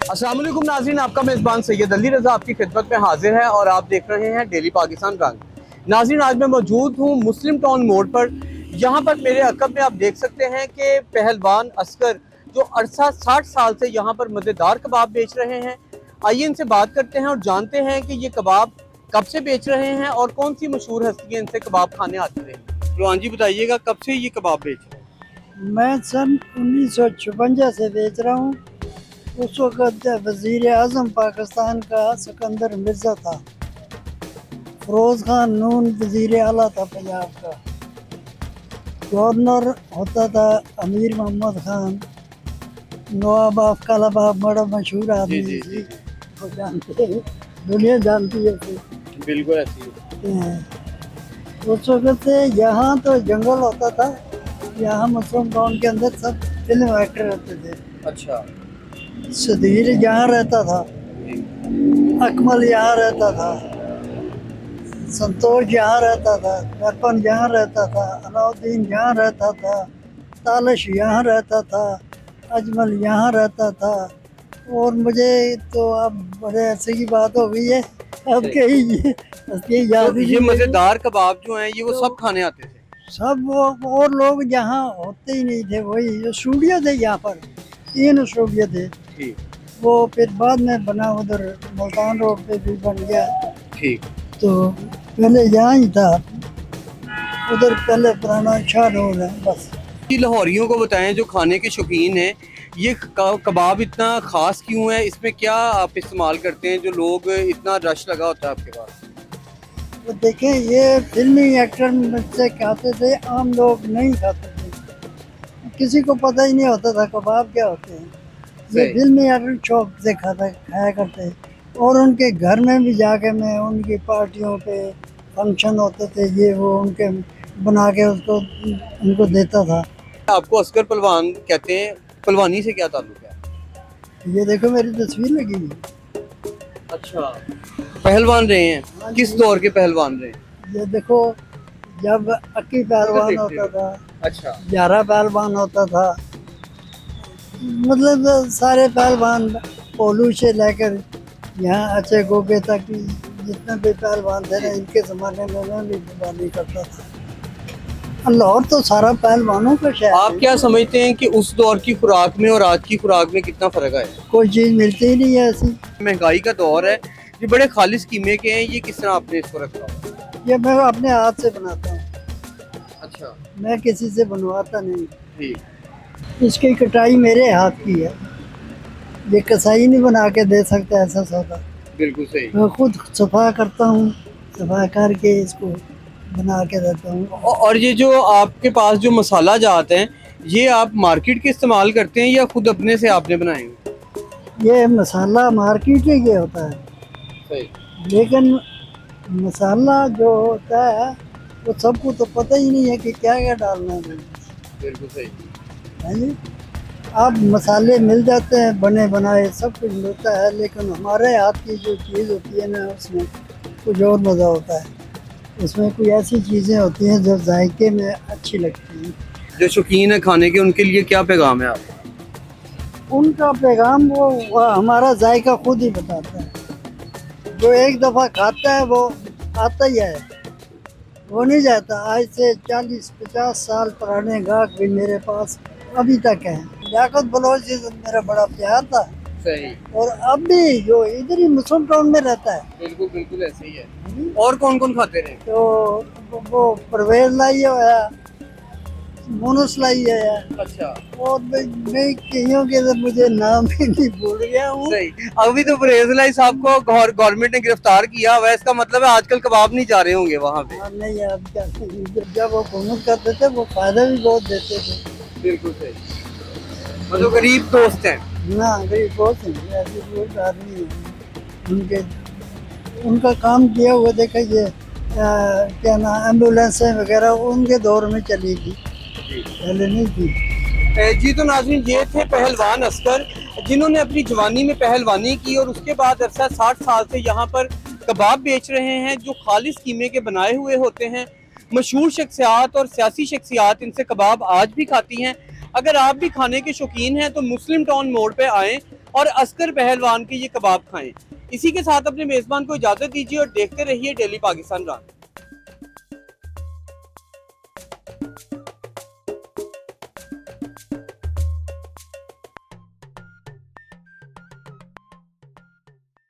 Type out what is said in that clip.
अस्सलाम वालेकुम नाज़रीन, आपका मेज़बान सैयद अली रज़ा आपकी खिदमत में हाजिर है और आप देख रहे हैं डेली पाकिस्तान रंग। नाज़रीन, आज मैं मौजूद हूँ मुस्लिम टाउन मोड़ पर। यहाँ पर मेरे अक़ब में आप देख सकते हैं कि पहलवान असगर जो अरसा 60 साल से यहाँ पर मज़ेदार कबाब बेच रहे हैं। आइए इनसे बात करते हैं और जानते हैं कि ये कबाब कब से बेच रहे हैं और कौन सी मशहूर हस्तियाँ इनसे कबाब खाने आती रही। रोहान जी बताइएगा, कब से ये कबाब बेच रहे हैं? मैं सन 1956 से बेच रहा हूँ। उस वक़्त वज़ीर आज़म पाकिस्तान का सिकंदर मिर्ज़ा था। फ़िरोज़ खान नून वज़ीर आला था पंजाब का। गवर्नर होता था अमीर मोहम्मद खान। नवाब ऑफ कालाबाग बड़ा मशहूर आदमी जी, थी, वो जानते हैं, दुनिया जानती है उसे। बिल्कुल ऐसी है। उस वक़्त से यहाँ तो जंगल होता था। यहाँ मुस्लिम टाउन के अंदर सब फिल्म एक्टर रहते थे। अच्छा। सुधीर यहाँ रहता था, अकमल यहाँ रहता था, संतोष यहाँ रहता था, दर्पण यहाँ रहता था, अलाउद्दीन यहाँ रहता था, तालिश यहाँ रहता था, अजमल यहाँ रहता था। और मुझे तो अब बड़े ऐसे की बात हो गई है, अब के याद तो ही ये नहीं रही। मजेदार कबाब जो हैं ये वो सब खाने आते थे। सब वो और लोग यहाँ होते ही नहीं थे। वही जो स्टूडियो थे यहाँ पर 3 स्टूडियो थे। ठीक वो फिर बाद में बना, उधर मुल्तान रोड पे भी बन गया। ठीक। तो पहले यहाँ ही था, उधर पहले पुराना शाह रोड है बस। ये लाहौरियों को बताएं जो खाने के शौकीन हैं, ये कबाब इतना ख़ास क्यों है, इसमें क्या आप इस्तेमाल करते हैं जो लोग इतना रश लगा होता है आपके पास? तो देखें, ये फिल्मी एक्टर मुझसे खाते थे, आम लोग नहीं खाते थे। किसी को पता ही नहीं होता था कबाब क्या होते हैं। ये सही। फिल्मी एक्टर शौक से खाया करते। और उनके घर में भी जाके मैं उनकी पार्टियों पे फंक्शन होते थे, ये वो उनके बना के उसको उनको देता था। आपको असगर पहलवान कहते हैं, पहलवानी से क्या ताल्लुक है? ये देखो मेरी तस्वीर लगी हुई है। अच्छा, पहलवान रहे हैं? हाँ किस जी। दौर के पहलवान रहे हैं? ये देखो, जब अक्की पहलवान होता था, अच्छा। 11 पहलवान होता था, मतलब सारे पहलवान पोलू से लेकर यहाँ अच्छे गोगे तक जितने भी पहलवान थे ना, इनके ज़माने में मैं भी पहलवानी करता था। लाहौर तो सारा पहलवानों का शहर आप है। क्या समझते हैं कि उस दौर की खुराक में और आज की खुराक में कितना फ़र्क है? कोई चीज़ मिलती ही नहीं है ऐसी। महंगाई का दौर है, ये बड़े खालिश कीमे के हैं, ये किस तरह आपने इसको रखा? ये मैं अपने हाथ से बनाता हूँ, अच्छा। मैं किसी से बनवाता नहीं। ठीक। इसकी कटाई मेरे हाथ की है, ये कसाई नहीं बना के दे सकता ऐसा सौदा। बिल्कुल सही। मैं खुद सफा करता हूँ, सफा करके इसको बना के देता हूँ। और ये जो आपके पास जो मसाला जात हैं, ये आप मार्केट के इस्तेमाल करते हैं या खुद अपने से आपने बनाए हैं? ये मसाला मार्केट ही के होता है, सही। लेकिन मसाला जो होता है वो सबको तो पता ही नहीं है कि क्या क्या डालना है। बिल्कुल सही। है जी। अब मसाले मिल जाते हैं, बने बनाए सब कुछ मिलता है, लेकिन हमारे हाथ की जो चीज़ होती है ना, उसमें कुछ और मज़ा होता है। उसमें कोई ऐसी चीज़ें होती हैं जो जायके में अच्छी लगती हैं। जो शौकीन है खाने के, उनके लिए क्या पैगाम है आप? उनका पैगाम वो हमारा जायका खुद ही बताता है। जो एक दफ़ा खाता है वो आता ही है, वो नहीं जाता। आज से 40-50 साल पुराने गाहक भी मेरे पास अभी तक हैं। लियाकत बलोच से मेरा बड़ा प्यार था, सही। और अब भी जो इधर ही मुस्लिम टाउन में रहता है। बिल्कुल बिल्कुल ऐसे ही है। और कौन कौन खाते रहे? तो वो परवेज लाई है, मोनस लाई है, अच्छा। और मैं कईयों के तो मुझे नाम भी नहीं भूल गया हूँ। सही। अभी तो परहेज लाई साहब को गवर्नमेंट ने गिरफ्तार किया हुआ है, इसका मतलब है आजकल कबाब नहीं जा रहे होंगे वहाँ पे। हाँ, नहीं अब क्या, जब वो हुकूमत करते थे वो फायदा भी बहुत देते थे। बिल्कुल सही। मतलब गरीब दोस्त हैं। ना गरीब बहुत हैं, ऐसे बहुत आदमी हैं। उनका काम किया हुआ देखा, ये क्या नाम, एम्बुलेंसें वगैरह उनके दौर में चली थी, पहले नहीं थी। जी तो नाज़रीन, ये थे पहलवान असगर, जिन्होंने अपनी जवानी में पहलवानी की और उसके बाद अरसा 60 साल से यहाँ पर कबाब बेच रहे हैं जो खालिश कीमे के बनाए हुए होते हैं। मशहूर शख्सियात और सियासी शख्सियात इनसे कबाब आज भी खाती हैं। अगर आप भी खाने के शौकीन हैं तो मुस्लिम टाउन मोड़ पे आएँ और अस्कर पहलवान के ये कबाब खाएं। इसी के साथ अपने मेजबान को इजाजत दीजिए और देखते रहिए डेली पाकिस्तान रंग।